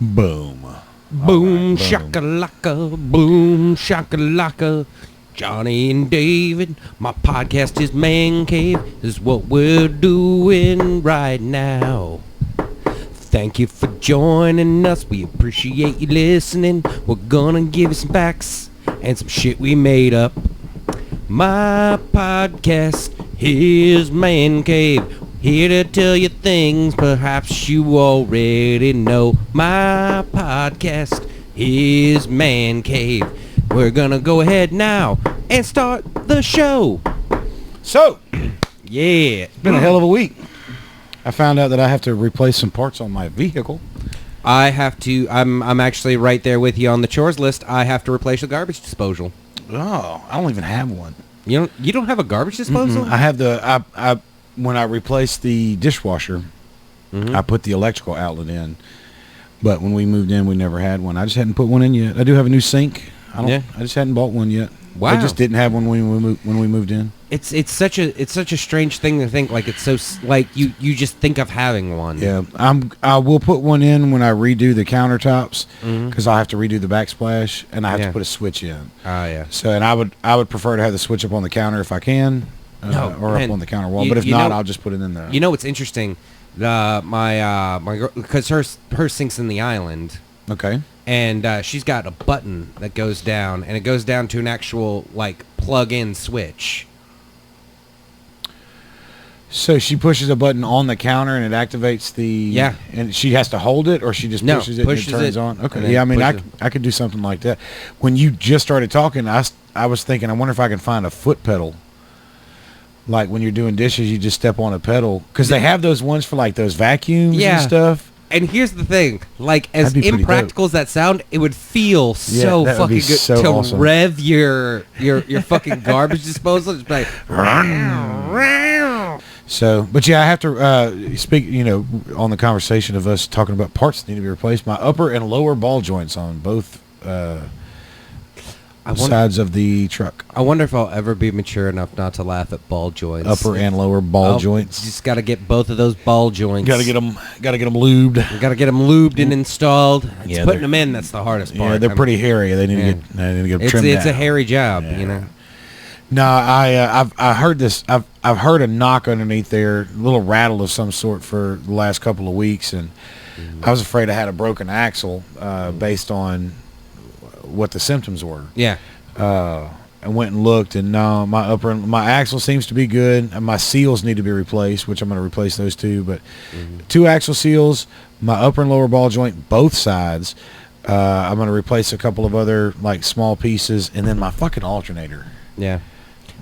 Boom. Boom, All right, boom. shakalaka, boom, shakalaka. Johnny and David, my podcast is Man Cave, is what we're doing right now. Thank you for joining us, we appreciate you listening. We're gonna give you some facts and some shit we made up. My podcast is Man Cave, here to tell you things perhaps you already know. My podcast is Man Cave. We're gonna go ahead now and start the show. So, Yeah. it's been a hell of a week. I found out that I have to replace some parts on my vehicle. I have to, I'm actually right there with you on the chores list. I have to replace the garbage disposal. Oh, I don't even have one. You don't have a garbage disposal? I have I when I replaced the dishwasher, I put the electrical outlet in. But when we moved in, we never had one. I just hadn't put one in yet. I do have a new sink. I just hadn't bought one yet. Wow. I just didn't have one when we moved in. It's such a strange thing to think, like it's so like you just think of having one. Yeah, I will put one in when I redo the countertops because I'll have to redo the backsplash and I have to put a switch in. Oh yeah. So and I would prefer to have the switch up on the counter if I can, or up on the counter wall. But if not, I'll just put it in there. You know what's interesting? My girl, because her sink's in the island. Okay. And she's got a button that goes down, and it goes down to an actual like plug-in switch. So she pushes a button on the counter and it activates the... Yeah. And she has to hold it, or she just pushes it and it turns on? Okay. Yeah, I mean, I could do something like that. When you just started talking, I was thinking, I wonder if I can find a foot pedal. Like when you're doing dishes, you just step on a pedal. Because they have those ones for like those vacuums and stuff. And here's the thing, like as impractical as that sound, it would feel so fucking good so to awesome. rev your fucking garbage disposal. Just like, so, but yeah, I have to speak, on the conversation of us talking about parts that need to be replaced. My upper and lower ball joints on both sides of the truck. I wonder if I'll ever be mature enough not to laugh at ball joints. Upper and lower ball joints. Just got to get both of those ball joints. Got to get them lubed. Got to get them lubed and installed. It's putting them in that's the hardest part. Yeah, they're pretty hairy. They need to get trimmed. It's a hairy job, No, I heard this. I've heard a knock underneath there, a little rattle of some sort for the last couple of weeks, and I was afraid I had a broken axle based on what the symptoms were. Yeah. I went and looked, and no, my axle seems to be good, and my seals need to be replaced, which I'm going to replace those two. But 2 axle seals, my upper and lower ball joint, both sides. I'm going to replace a couple of other like small pieces, and then my fucking alternator. Yeah.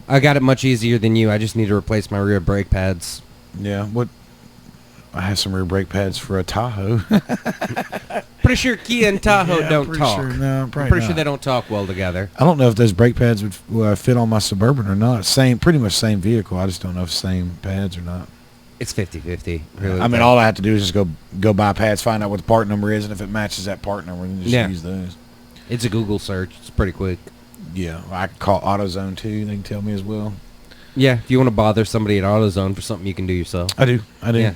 I got it much easier than you. I just need to replace my rear brake pads. Yeah, I have some rear brake pads for a Tahoe. Pretty sure Kia and Tahoe don't talk. Sure, no, I'm pretty sure they don't talk well together. I don't know if those brake pads would fit on my Suburban or not. Pretty much same vehicle. I just don't know if same pads or not. It's 50-50. Really. I mean, all I have to do is just go buy pads, find out what the part number is, and if it matches that part number, then just use those. It's a Google search. It's pretty quick. Yeah, I can call AutoZone too. They can tell me as well. Yeah, if you want to bother somebody at AutoZone for something you can do yourself. I do. Yeah.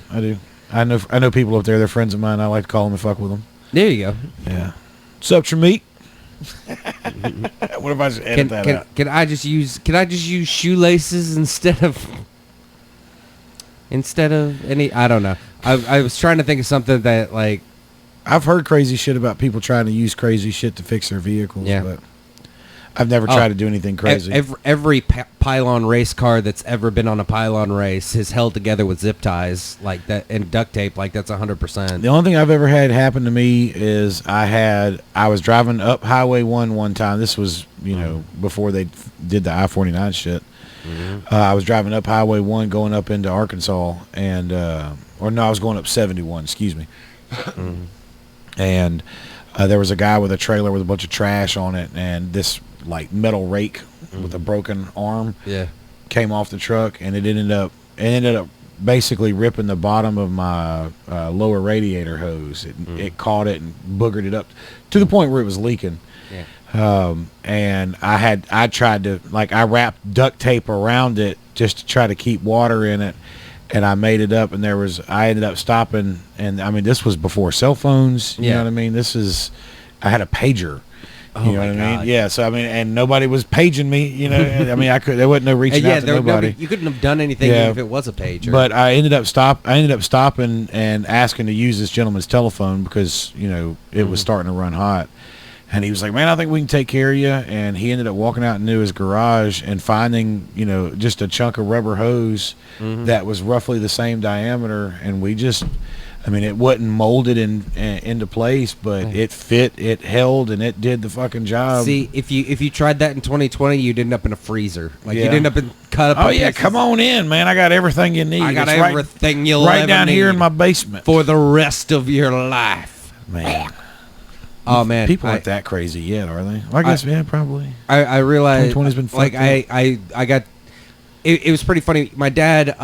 I know people up there. They're friends of mine. I like to call them and fuck with them. There you go. Yeah. What's up, Tremeat? What if I just edit that out? Can I just use shoelaces instead of any? I don't know. I was trying to think of something that like. I've heard crazy shit about people trying to use crazy shit to fix their vehicles. Yeah. But I've never tried to do anything crazy. Every pylon race car that's ever been on a pylon race is held together with zip ties like that and duct tape like that's 100%. The only thing I've ever had happen to me is I was driving up Highway 1 one time. This was, before they did the I-49 shit. I was driving up Highway 1 going up into Arkansas and, I was going up 71, excuse me. And there was a guy with a trailer with a bunch of trash on it, and this like metal rake with a broken arm came off the truck, and it ended up basically ripping the bottom of my lower radiator hose. It caught it and boogered it up to the point where it was leaking. And I tried to I wrapped duct tape around it just to try to keep water in it, and I made it up, and I ended up stopping, and I mean, this was before cell phones. You know what I mean? I had a pager. Oh, you know what I mean? Yeah. So I mean, and nobody was paging me. You know, I mean, there wasn't no reaching out to nobody. You couldn't have done anything even if it was a pager. But I ended up stopping and asking to use this gentleman's telephone because it was starting to run hot. And he was like, man, I think we can take care of you. And he ended up walking out into his garage and finding, just a chunk of rubber hose that was roughly the same diameter. And we just, I mean, it wasn't molded into place, but it fit, it held, and it did the fucking job. See, if you tried that in 2020, you'd end up in a freezer. Like, you'd end up in cut up. Oh, yeah, come on in, man. I got everything you need. I got everything you'll right ever down need here in my basement. For the rest of your life. Man. Oh, man. People aren't that crazy yet, are they? Well, I guess, yeah, probably. I realized, 2020's been like, I got, it was pretty funny. My dad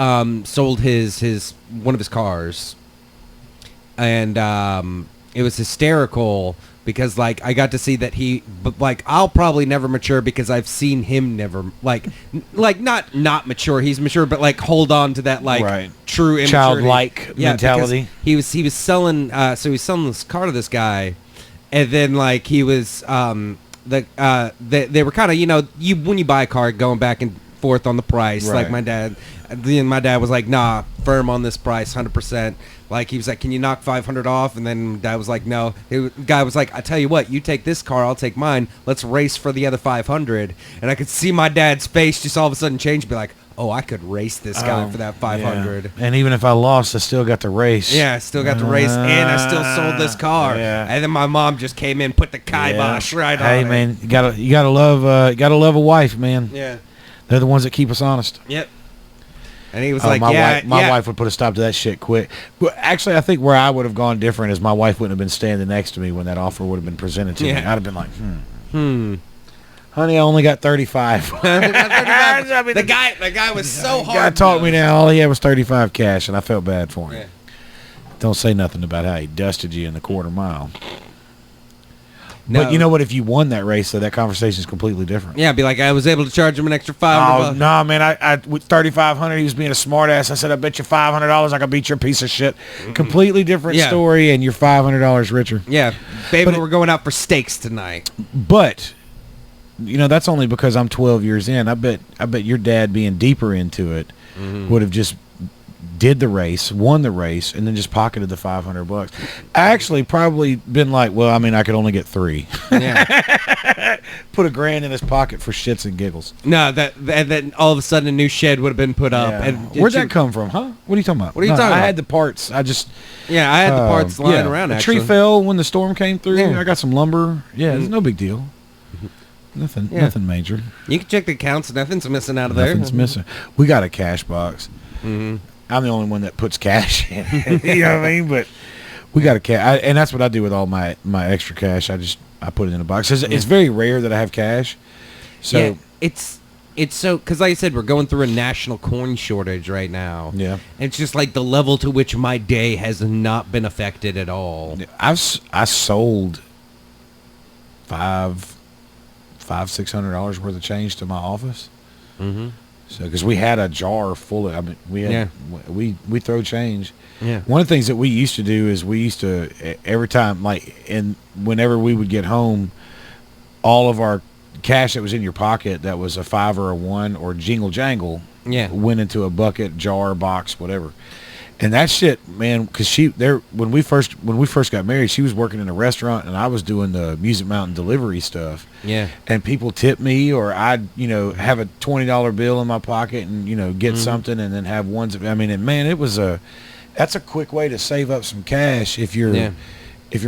sold one of his cars, and it was hysterical because, like, I got to see that I'll probably never mature because I've seen him never, like not mature. He's mature, but, like, hold on to that, like, true immaturity. Childlike mentality. He was selling, so he was selling this car to this guy. And then, like, he was, they were kind of, when you buy a car, going back and forth on the price. Right. Like, my dad was like, nah, firm on this price, 100%. Like, he was like, can you knock 500 off? And then dad was like, no. The guy was like, I tell you what, you take this car, I'll take mine. Let's race for the other 500. And I could see my dad's face just all of a sudden change, be like, oh, I could race this guy for that 500. Yeah. And even if I lost, I still got to race. Yeah, I still got to race, and I still sold this car. Yeah. And then my mom just came in, put the kibosh right on it. Hey, man, you gotta love a wife, man. Yeah, they're the ones that keep us honest. Yep. And he was like, my wife would put a stop to that shit quick. But actually, I think where I would have gone different is my wife wouldn't have been standing next to me when that offer would have been presented to me. I'd have been like, honey, I only got 35. The guy was so hard. God taught me now. All he had was 35 cash, and I felt bad for him. Yeah. Don't say nothing about how he dusted you in the quarter mile. No. But you know what? If you won that race, though, that conversation is completely different. Yeah, be like, I was able to charge him an extra $500. Oh, no, man. I with 3,500, he was being a smartass. I said, I bet you $500 I can beat your piece of shit. Completely different story, and you're $500 richer. Yeah, baby, we're going out for steaks tonight. But that's only because I'm 12 years in. I bet your dad, being deeper into it, would have just did the race, won the race, and then just pocketed the $500. I actually probably been like, well, I mean, I could only get 3. Yeah. Put $1,000 in his pocket for shits and giggles. No, then all of a sudden a new shed would have been put up. Yeah. And where'd that come from, huh? What are you talking about? What are you talking about? I had the parts. I had the parts lying around. A tree fell when the storm came through. Yeah. I got some lumber. Yeah, it's no big deal. Nothing major. You can check the accounts. Nothing's missing out of there. Nothing's missing. We got a cash box. I'm the only one that puts cash in. You know what I mean? But we got a cash, and that's what I do with all my extra cash. I put it in a box. It's very rare that I have cash. So yeah, it's so, because like I said, we're going through a national coin shortage right now. Yeah, it's just like the level to which my day has not been affected at all. I sold $600 worth of change to my office. So, because we had a jar full of, I mean, we throw change. Yeah. One of the things that we used to do is we used to, every time, whenever we would get home, all of our cash that was in your pocket that was a 5 or a 1 or jingle jangle went into a bucket, jar, box, whatever. And that shit, man, because when we first got married, she was working in a restaurant, and I was doing the Music Mountain delivery stuff. Yeah. And people tip me, or I'd have a $20 bill in my pocket and get something, and then have ones. I mean, and man, that's a quick way to save up some cash if you're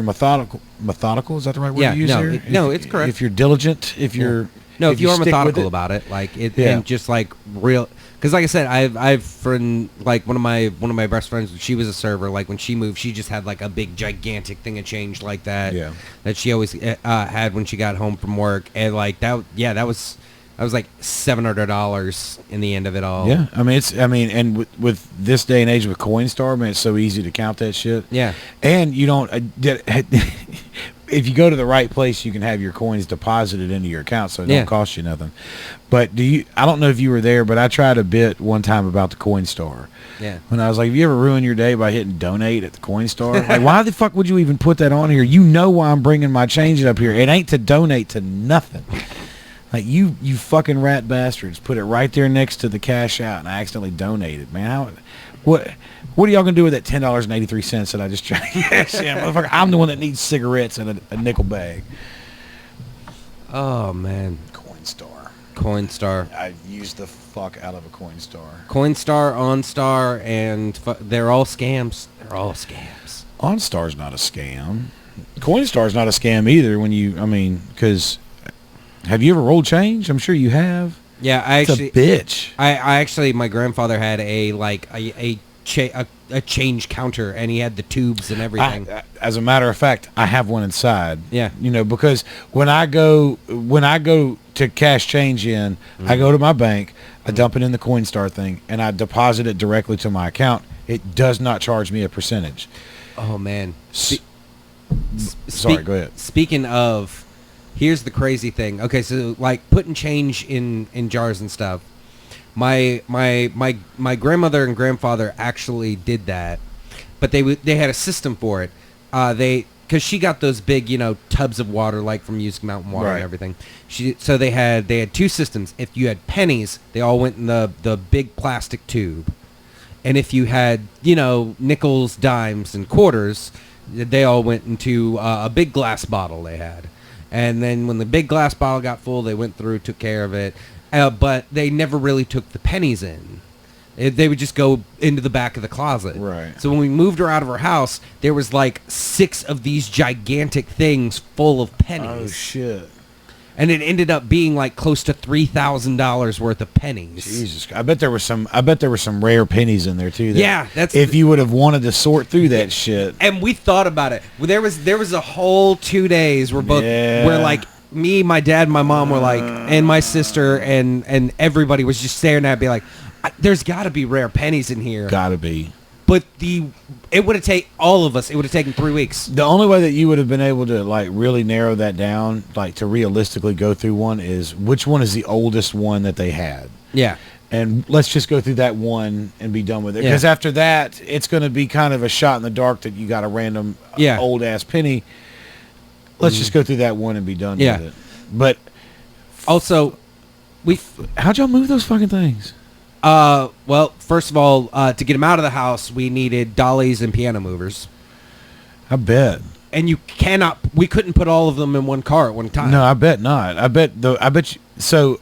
methodical. Methodical, is that the right word to use here? No, it's correct. If you're diligent, if you're if you are methodical about it, like it, and just like real. Because like I said, I've friend, like one of my best friends. She was a server. Like when she moved, she just had like a big gigantic thing of change like that. Yeah. That she always had when she got home from work, and like that. Yeah, that was like $700 in the end of it all. Yeah, and with this day and age with Coinstar, man, it's so easy to count that shit. Yeah. And you don't. if you go to the right place, you can have your coins deposited into your account, so it don't cost you nothing. But I don't know if you were there, but I tried a bit one time about the Coinstar. Yeah. When I was like, have you ever ruined your day by hitting donate at the Coinstar? Like, why the fuck would you even put that on here? You know why I'm bringing my change up here. It ain't to donate to nothing. Like, you fucking rat bastards put it right there next to the cash out, and I accidentally donated, man. What are y'all gonna do with that $10.83 that I just tried? Yes, yeah, motherfucker. I'm the one that needs cigarettes and a nickel bag. Oh man, Coinstar. I used the fuck out of a Coinstar. Coinstar, OnStar, and they're all scams. They're all scams. OnStar's not a scam. Coinstar's not a scam either. Because have you ever rolled change? I'm sure you have. Yeah, it's a bitch. I actually, my grandfather had a change counter, and he had the tubes and everything. As a matter of fact, I have one inside. Yeah, because when I go to cash change in, I go to my bank, I dump it in the Coinstar thing, and I deposit it directly to my account. It does not charge me a percentage. Oh man. Sorry, go ahead. Speaking of, here's the crazy thing. Okay, so like putting change in jars and stuff. My grandmother and grandfather actually did that, but they had a system for it. Because she got those big, tubs of water, like from Music Mountain Water and everything. So they had two systems. If you had pennies, they all went in the big plastic tube, and if you had nickels, dimes, and quarters, they all went into a big glass bottle they had. And then when the big glass bottle got full, they went through, took care of it. But they never really took the pennies in. They would just go into the back of the closet. Right. So when we moved her out of her house, there was like 6 of these gigantic things full of pennies. Oh, shit. And it ended up being like close to $3,000 worth of pennies. Jesus, I bet there were some rare pennies in there too. That's if you would have wanted to sort through that shit. And we thought about it. There was a whole 2 days where where like me, my dad, and my mom were like, and my sister and everybody was just staring at me like, there's got to be rare pennies in here. Got to be. But it would have taken all of us. It would have taken 3 weeks. The only way that you would have been able to like really narrow that down, like to realistically go through one, is which one is the oldest one that they had. Yeah. And let's just go through that one and be done with it. Because after that, it's going to be kind of a shot in the dark that you got a random old ass penny. Let's just go through that one and be done with it. But also, how'd y'all move those fucking things? Well, first of all, to get them out of the house, we needed dollies and piano movers. I bet. And we couldn't put all of them in one car at one time. No, I bet not. I bet you. So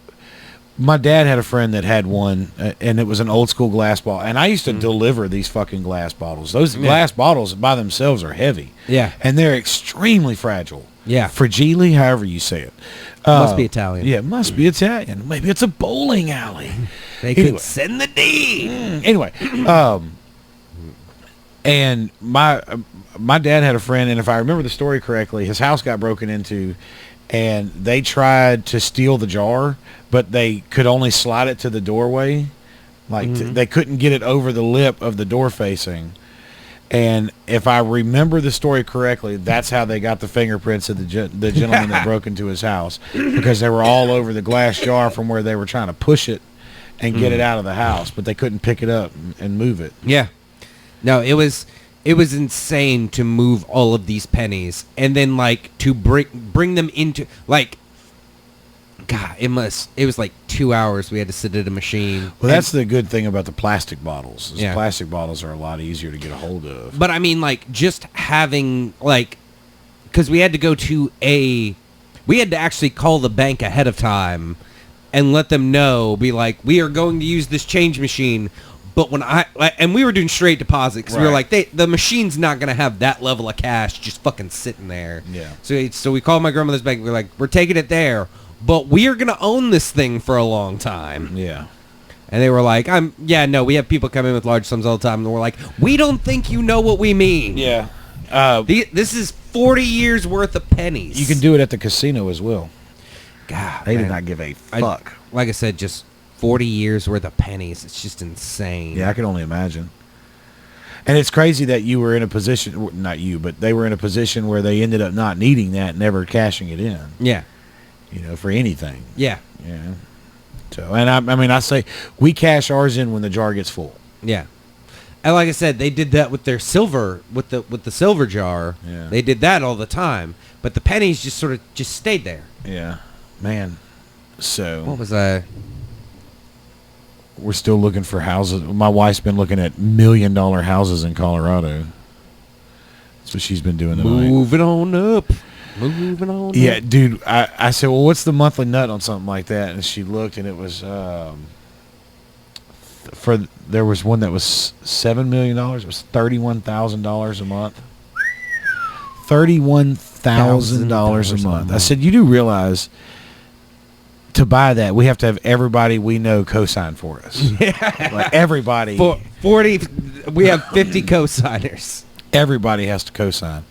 my dad had a friend that had one, and it was an old school glass bottle. And I used to deliver these fucking glass bottles. Those glass bottles by themselves are heavy. Yeah. And they're extremely fragile. Yeah. Fragile, however you say it. Must be Italian. Yeah, it must be Italian. Maybe it's a bowling alley. They could send the D. Anyway, and my dad had a friend, and if I remember the story correctly, his house got broken into, and they tried to steal the jar, but they could only slide it to the doorway. Like they couldn't get it over the lip of the door facing. And if I remember the story correctly, that's how they got the fingerprints of the gentleman that broke into his house, because they were all over the glass jar from where they were trying to push it and get it out of the house, but they couldn't pick it up and move it. Yeah. No, it was insane to move all of these pennies, and then like to bring them into like, God, it was like 2 hours we had to sit at a machine. Well, that's the good thing about the plastic bottles. Yeah. Plastic bottles are a lot easier to get a hold of. But I mean, like, just having, like, because we had to actually call the bank ahead of time and let them know, be like, we are going to use this change machine. But and we were doing straight deposit, because we were like, the machine's not going to have that level of cash just fucking sitting there. Yeah. So we called my grandmother's bank. We're like, we're taking it there, but we are going to own this thing for a long time. Yeah. And they were like, we have people come in with large sums all the time, and we're like, we don't think you know what we mean. Yeah. This is 40 years worth of pennies. You can do it at the casino as well. God, they did not give a fuck. Like I said, just 40 years worth of pennies. It's just insane. Yeah, I can only imagine. And it's crazy that you were in a position, not you, but they were in a position where they ended up not needing that, never cashing it in. Yeah. You know, for anything. Yeah. Yeah. So, and I mean, I say we cash ours in when the jar gets full. Yeah. And like I said, they did that with their silver, with the silver jar. Yeah. They did that all the time. But the pennies just sort of just stayed there. Yeah. Man. So. What was I? We're still looking for houses. My wife's been looking at $1 million houses in Colorado. That's what she's been doing tonight. Moving on up. Moving on Yeah, up. dude. I said, well, what's the monthly nut on something like that? And she looked, and it was there was one that was $7 million. It was $31,000 a month. $31,000 a month. I said, you do realize to buy that we have to have everybody we know co-sign for us. Yeah. Like everybody. 40. We have 50 co-signers. Everybody has to co-sign.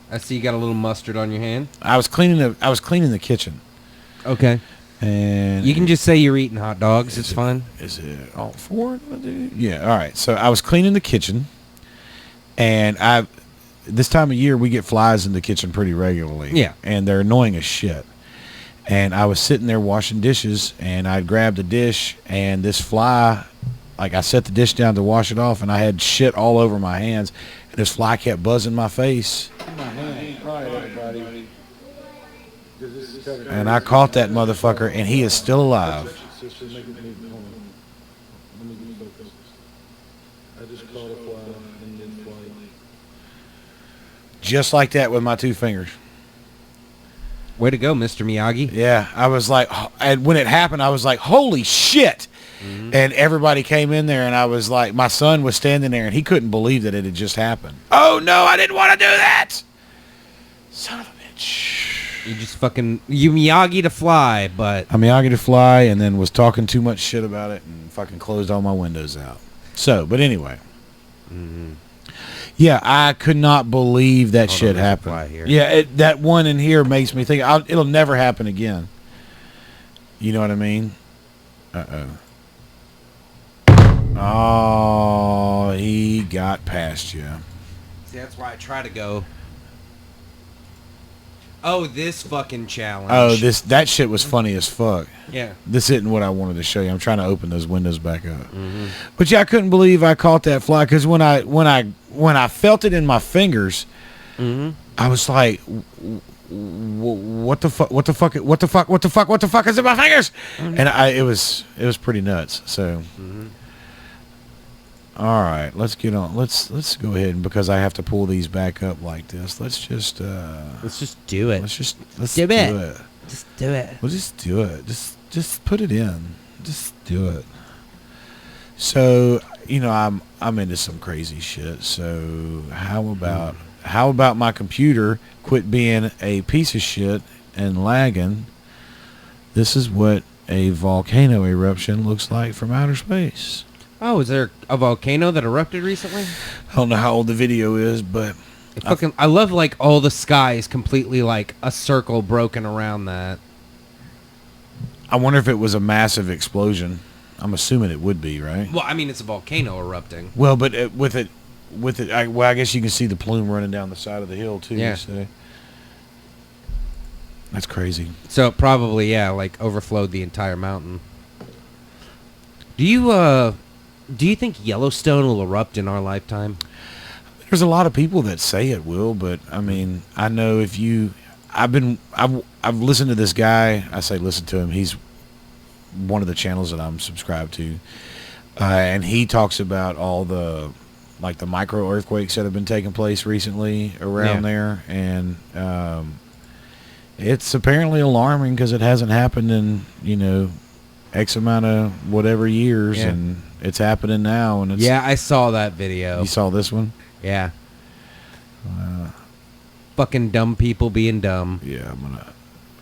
I see you got a little mustard on your hand. I was cleaning the kitchen. Okay. And you can just say you're eating hot dogs. It's fine. Is it all four? Yeah. All right. So I was cleaning the kitchen, and this time of year we get flies in the kitchen pretty regularly. Yeah. And they're annoying as shit. And I was sitting there washing dishes, and I'd grabbed a dish, and this fly, like I set the dish down to wash it off, and I had shit all over my hands, and this fly kept buzzing my face. And I caught that motherfucker, and he is still alive. Just like that with my 2 fingers. Way to go, Mr. Miyagi. Yeah, I was like, and when it happened, I was like, holy shit. Mm-hmm. And everybody came in there, and I was like, my son was standing there, and he couldn't believe that it had just happened. Oh, no, I didn't want to do that. Son of a bitch. You just you Miyagi to fly, but... I Miyagi to fly, and then was talking too much shit about it, and fucking closed all my windows out. So, but anyway. Mm-hmm. Yeah, I could not believe that shit happened. Yeah, that one in here makes me think it'll never happen again. You know what I mean? Uh-oh. Oh, he got past you. See, that's why I try to go. Oh, this fucking challenge. Oh, that shit was funny as fuck. Yeah. This isn't what I wanted to show you. I'm trying to open those windows back up. Mm-hmm. But yeah, I couldn't believe I caught that fly, because when I felt it in my fingers, mm-hmm. I was like, what the fuck is in my fingers? Mm-hmm. And it was pretty nuts. So, mm-hmm. All right, let's get on. Let's go ahead, because I have to pull these back up like this. Let's just do it. Let's do it. Just do it. We'll just do it. Just put it in. Just do it. So, you know, I'm into some crazy shit. So how about my computer quit being a piece of shit and lagging? This is what a volcano eruption looks like from outer space. Oh, is there a volcano that erupted recently? I don't know how old the video is, but I love like all the sky is completely like a circle broken around that. I wonder if it was a massive explosion. I'm assuming it would be, right? Well, I mean, it's a volcano erupting. Well, but I guess you can see the plume running down the side of the hill too. Yeah. So. That's crazy. So it probably, like overflowed the entire mountain. Do you think Yellowstone will erupt in our lifetime? There's a lot of people that say it will, but I mean, I know I've listened to this guy. I say listen to him. He's one of the channels that I'm subscribed to, and he talks about all the micro earthquakes that have been taking place recently around there, and it's apparently alarming because it hasn't happened in X amount of whatever years, and it's happening now. And it's, I saw that video. You saw this one? Yeah. Fucking dumb people being dumb. Yeah,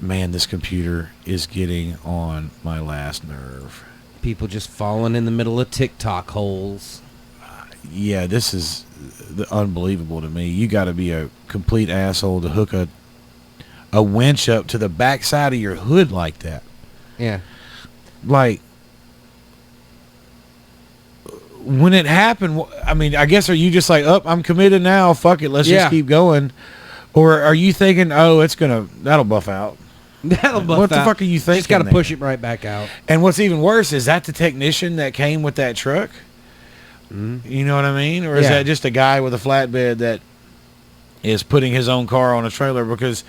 man, this computer is getting on my last nerve. People just falling in the middle of TikTok holes. Yeah, this is unbelievable to me. You got to be a complete asshole to hook a winch up to the backside of your hood like that. Yeah. Like, when it happened, I mean, I guess, are you just like, I'm committed now, fuck it, let's just keep going? Or are you thinking, that'll buff out? That'll buff out. What the fuck are you thinking? Just got to push it right back out. And what's even worse, is that the technician that came with that truck? Mm-hmm. You know what I mean? Or is that just a guy with a flatbed that is putting his own car on a trailer? Because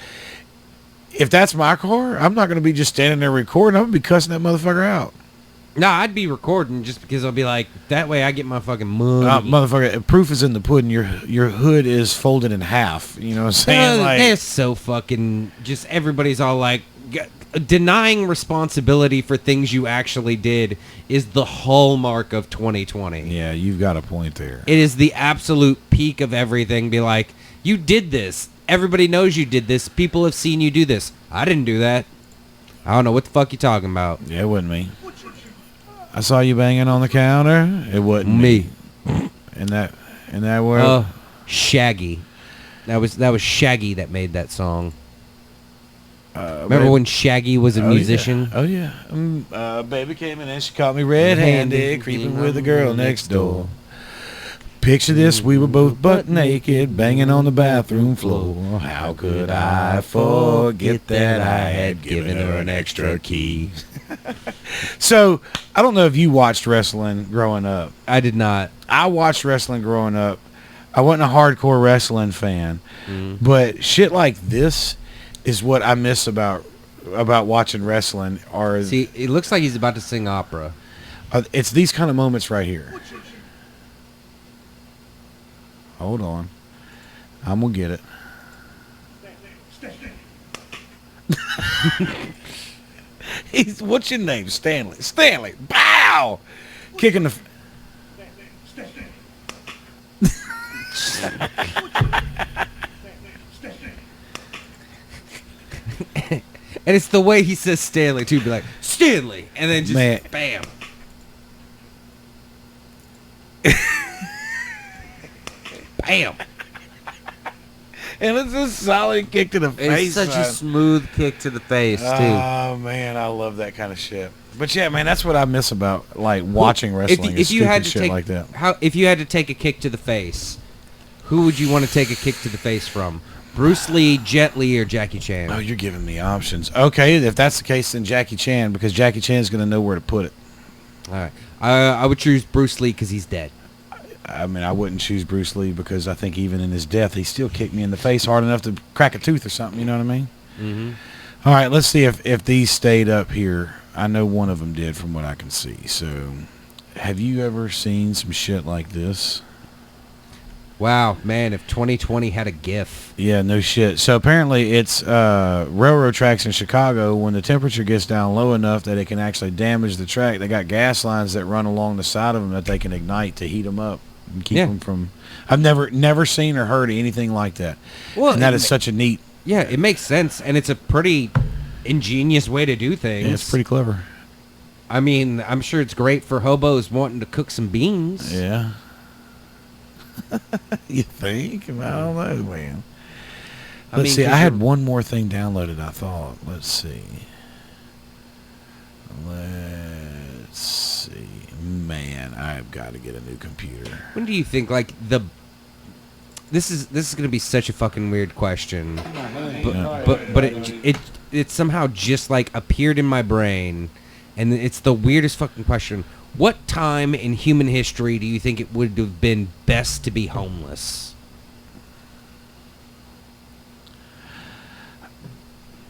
if that's my car, I'm not going to be just standing there recording. I'm going to be cussing that motherfucker out. No, I'd be recording just because I'll be like, that way I get my fucking money. Motherfucker, proof is in the pudding. Your hood is folded in half. You know what I'm saying? They're so fucking, just everybody's all like, denying responsibility for things you actually did is the hallmark of 2020. Yeah, you've got a point there. It is the absolute peak of everything. Be like, you did this. Everybody knows you did this. People have seen you do this. I didn't do that. I don't know what the fuck you're talking about. Yeah, it wasn't me. I saw you banging on the counter. It wasn't me. In that world. Shaggy. That was Shaggy that made that song. Remember when Shaggy was a musician? Yeah. Oh yeah. Baby came in and she caught me red-handed, creeping with the girl next door. Picture this, we were both butt naked, banging on the bathroom floor. How could I forget that I had given her an extra key? So, I don't know if you watched wrestling growing up. I did not. I watched wrestling growing up. I wasn't a hardcore wrestling fan. But shit like this is what I miss about watching wrestling. See, it looks like he's about to sing opera. It's these kind of moments right here. Hold on. I'm going to get it. What's your name? Stanley. Stanley. Bow! Kicking the... And it's the way he says Stanley, too. Be like, Stanley! And then just bam. Bam. And it's a solid kick to the face. It's such a smooth kick to the face, too. Oh, man, I love that kind of shit. But yeah, man, that's what I miss about like watching wrestling. If you had to shit take like that. if you had to take a kick to the face, who would you want to take a kick to the face from? Bruce Lee, Jet Li, or Jackie Chan? Oh, you're giving me options. Okay, if that's the case, then Jackie Chan, because Jackie Chan's going to know where to put it. All right, I would choose Bruce Lee because he's dead. I mean, I wouldn't choose Bruce Lee because I think even in his death, he still kicked me in the face hard enough to crack a tooth or something. You know what I mean? Mm-hmm. All right, let's see if these stayed up here. I know one of them did from what I can see. So, have you ever seen some shit like this? Wow, man, if 2020 had a GIF. Yeah, no shit. So apparently it's railroad tracks in Chicago. When the temperature gets down low enough that it can actually damage the track, they got gas lines that run along the side of them that they can ignite to heat them up and keep them from... I've never seen or heard anything like that. Well, and that is such a neat... Yeah, it makes sense, and it's a pretty ingenious way to do things. Yeah, it's pretty clever. I mean, I'm sure it's great for hobos wanting to cook some beans. Yeah. You think? I don't know, man. Let's see. I had one more thing downloaded, I thought. Let's see. Man, I've got to get a new computer. When do you think, like, this is going to be such a fucking weird question, but it somehow just like appeared in my brain, and it's the weirdest fucking question. What time in human history do you think it would have been best to be homeless?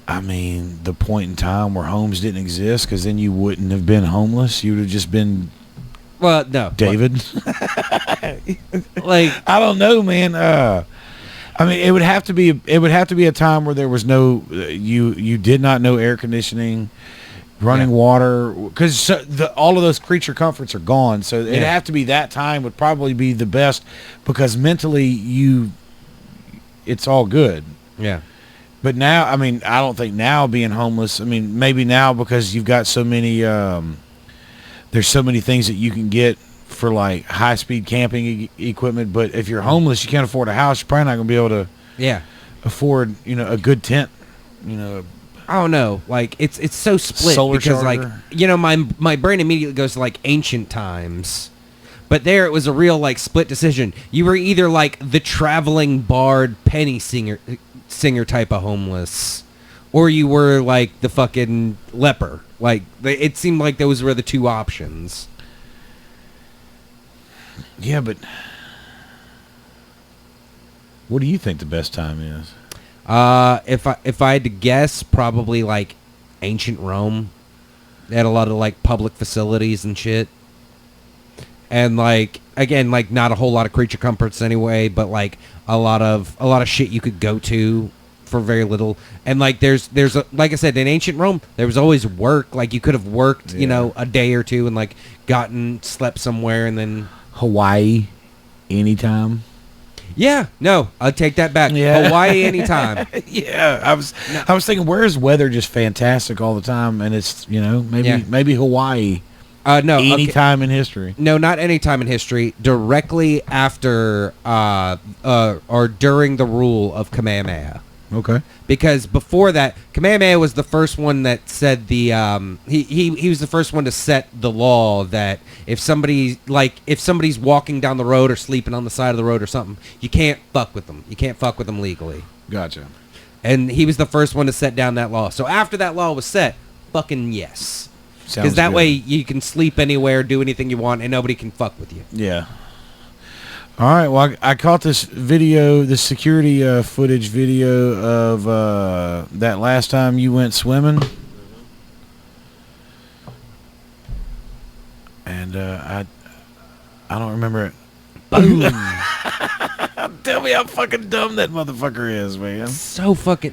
I mean, the point in time where homes didn't exist, because then you wouldn't have been homeless. You would have just been... Well, no. David? Like... I don't know, man. I mean, it would have to be a time where there was no... You did not know air conditioning... Running water, because all of those creature comforts are gone. So it'd have to be that time would probably be the best, because mentally it's all good. Yeah. But now, I mean, I don't think now being homeless, I mean, maybe now because you've got so many, there's so many things that you can get for like high-speed camping equipment. But if you're homeless, you can't afford a house, you're probably not going to be able to afford, a good tent, I don't know. Like it's so split solar because charger. like my brain immediately goes to like ancient times, But there it was a real like split decision. You were either like the traveling bard penny singer type of homeless, or you were like the fucking leper. Like it seemed like those were the two options. Yeah, but what do you think the best time is? If I had to guess, probably like ancient Rome. They had a lot of like public facilities and shit. And like again, like not a whole lot of creature comforts anyway, but like a lot of shit you could go to for very little. And like there's like I said, in ancient Rome, there was always work. Like you could have worked, you know, a day or two and like slept somewhere and then Hawaii anytime. Yeah, no, I'll take that back. Yeah. Hawaii anytime. Yeah, I was thinking, where's weather just fantastic all the time, and it's maybe Hawaii. No, anytime in history. No, not any time in history. Directly after or during the rule of Kamehameha. Okay. Because before that, Kamehameha was the first one that said he was the first one to set the law that if somebody's walking down the road or sleeping on the side of the road or something, you can't fuck with them. You can't fuck with them legally. Gotcha. And he was the first one to set down that law. So after that law was set, fucking yes. Because that way you can sleep anywhere, do anything you want, and nobody can fuck with you. Yeah. All right. Well, I caught this video, this security footage video of that last time you went swimming, and I don't remember it. Boom! Tell me how fucking dumb that motherfucker is, man. So fucking.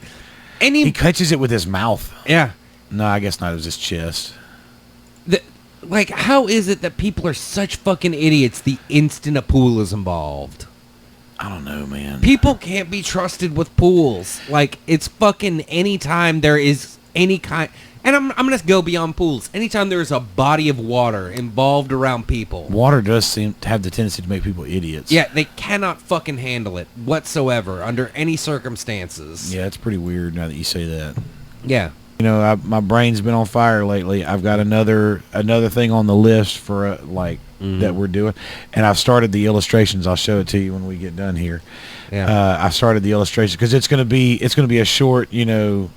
He catches it with his mouth. Yeah. No, I guess not. It was his chest. Like, how is it that people are such fucking idiots the instant a pool is involved? I don't know, man. People can't be trusted with pools. Like, it's fucking anytime there is any kind... And I'm going to go beyond pools. Anytime there is a body of water involved around people... Water does seem to have the tendency to make people idiots. Yeah, they cannot fucking handle it whatsoever under any circumstances. Yeah, it's pretty weird now that you say that. Yeah. You know, my brain's been on fire lately. I've got another thing on the list for that we're doing, and I've started the illustrations. I'll show it to you when we get done here. Yeah. I started the illustrations because it's gonna be a short. You know,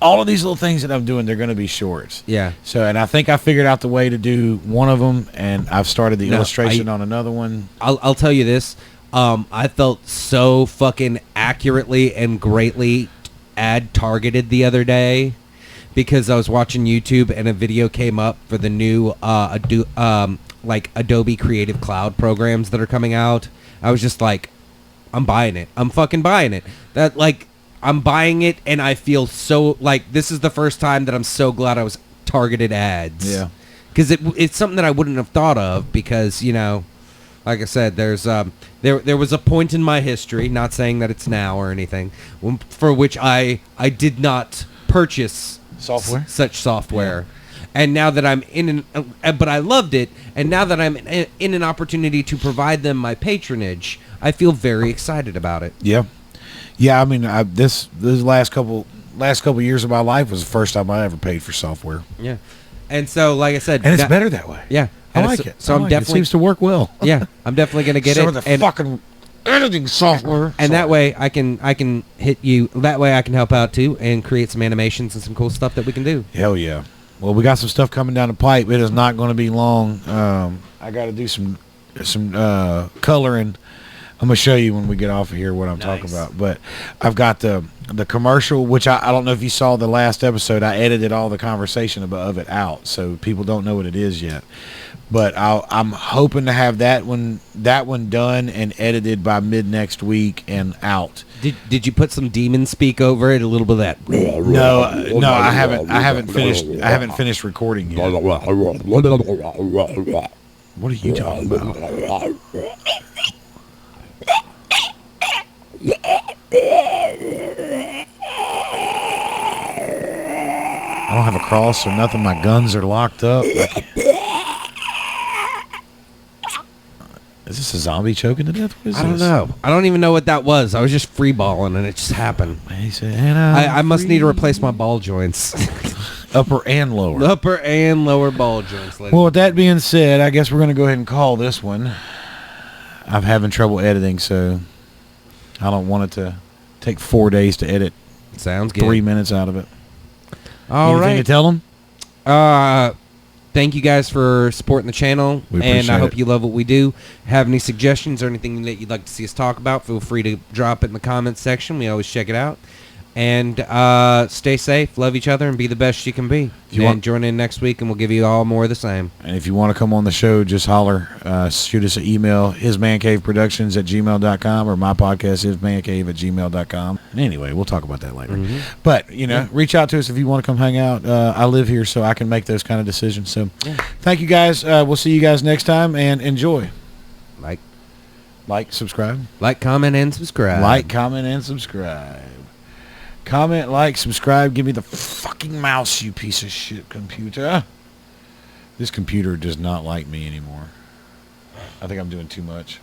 all of these little things that I'm doing, they're gonna be shorts. Yeah. So, and I think I figured out the way to do one of them, and I've started the illustration on another one. I'll tell you this. I felt so fucking accurately and greatly ad targeted the other day because I was watching YouTube and a video came up for the new Adobe Creative Cloud programs that are coming out. I was just like, I'm buying it. I'm fucking buying it. I'm buying it, and I feel so like this is the first time that I'm so glad I was targeted ads. Yeah, because it's something that I wouldn't have thought of because like I said, there was a point in my history, not saying that it's now or anything, for which I did not purchase such software. Yeah. And now that I'm but I loved it, and now that I'm in an opportunity to provide them my patronage, I feel very excited about it. Yeah. Yeah, I mean, this last couple years of my life was the first time I ever paid for software. Yeah. And so, like I said... And it's better that way. Yeah. I like it. So it seems to work well. Yeah, I'm definitely going to get some of the fucking editing software. And that way I can hit you. That way I can help out too and create some animations and some cool stuff that we can do. Hell yeah. Well, we got some stuff coming down the pipe. It is not going to be long. I got to do some coloring. I'm going to show you when we get off of here what I'm talking about. But I've got the commercial, which I don't know if you saw the last episode. I edited all the conversation of it out, so people don't know what it is yet. But I'm hoping to have that one done and edited by mid next week and out. Did you put some demon speak over it? A little bit of that? No, I haven't. I haven't finished recording yet. What are you talking about? I don't have a cross or nothing. My guns are locked up. Is this a zombie choking to death? What is I don't know. I don't even know what that was. I was just free balling and it just happened. He said, I must need to replace my ball joints. Upper and lower. Upper and lower ball joints. Well, with that being said, I guess we're going to go ahead and call this one. I'm having trouble editing, so I don't want it to take 4 days to edit. Sounds good. 3 minutes out of it. All Anything right. to tell them? Thank you guys for supporting the channel, We and I appreciate hope it. you love what we do. Have any suggestions or anything that you'd like to see us talk about, feel free to drop it in the comments section. We always check it out. And stay safe, love each other, and be the best you can be. And join in next week, and we'll give you all more of the same. And if you want to come on the show, just holler. Shoot us an email, hismancaveproductions@gmail.com, or my podcast, hismancave@gmail.com. Anyway, we'll talk about that later. Mm-hmm. But, reach out to us if you want to come hang out. I live here, so I can make those kind of decisions. So thank you, guys. We'll see you guys next time, and enjoy. Like, subscribe. Like, comment, and subscribe. Like, comment, and subscribe. Comment, like, subscribe. Give me the fucking mouse, you piece of shit computer. This computer does not like me anymore. I think I'm doing too much.